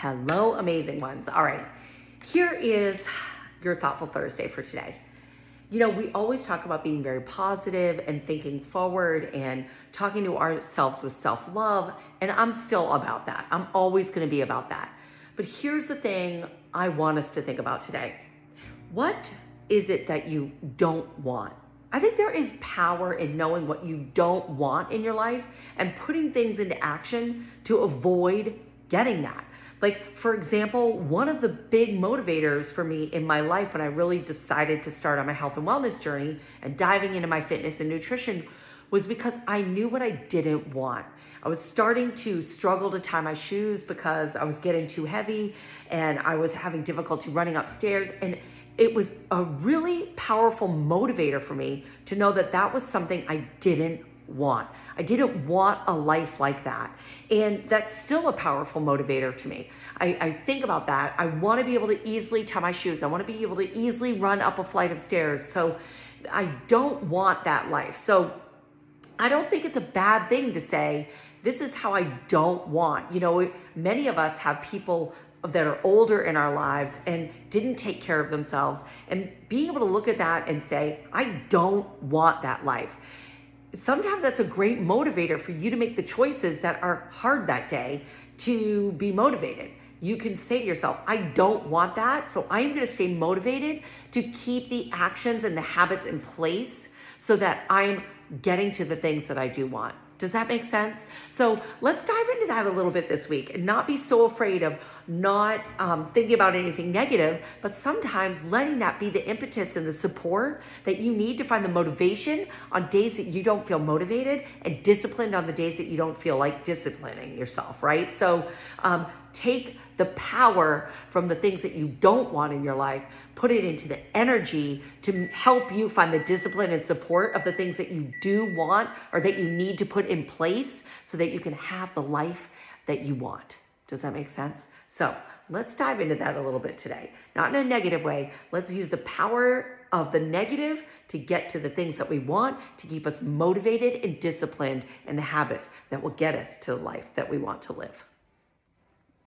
Hello, amazing ones. All right, here is your Thoughtful Thursday for today. You know, we always talk about being very positive and thinking forward and talking to ourselves with self-love, and I'm still about that. I'm always going to be about that. But here's the thing I want us to think about today. What is it that you don't want? I think there is power in knowing what you don't want in your life and putting things into action to avoid getting that. Like, for example, one of the big motivators for me in my life when I really decided to start on my health and wellness journey and diving into my fitness and nutrition was because I knew what I didn't want. I was starting to struggle to tie my shoes because I was getting too heavy and I was having difficulty running upstairs. And it was a really powerful motivator for me to know that that was something I didn't want. I didn't want a life like that. And that's still a powerful motivator to me. I think about that. I want to be able to easily tie my shoes. I want to be able to easily run up a flight of stairs. So I don't want that life. So I don't think it's a bad thing to say, this is how I don't want. You know, many of us have people that are older in our lives and didn't take care of themselves, and being able to look at that and say, I don't want that life. Sometimes that's a great motivator for you to make the choices that are hard that day to be motivated. You can say to yourself, I don't want that, so I'm going to stay motivated to keep the actions and the habits in place so that I'm getting to the things that I do want. Does that make sense? So let's dive into that a little bit this week and not be so afraid of not thinking about anything negative, but sometimes letting that be the impetus and the support that you need to find the motivation on days that you don't feel motivated and disciplined on the days that you don't feel like disciplining yourself, right? So take the power from the things that you don't want in your life, put it into the energy to help you find the discipline and support of the things that you do want or that you need to put in place so that you can have the life that you want. Does that make sense? So let's dive into that a little bit today. Not in a negative way. Let's use the power of the negative to get to the things that we want, to keep us motivated and disciplined in the habits that will get us to the life that we want to live.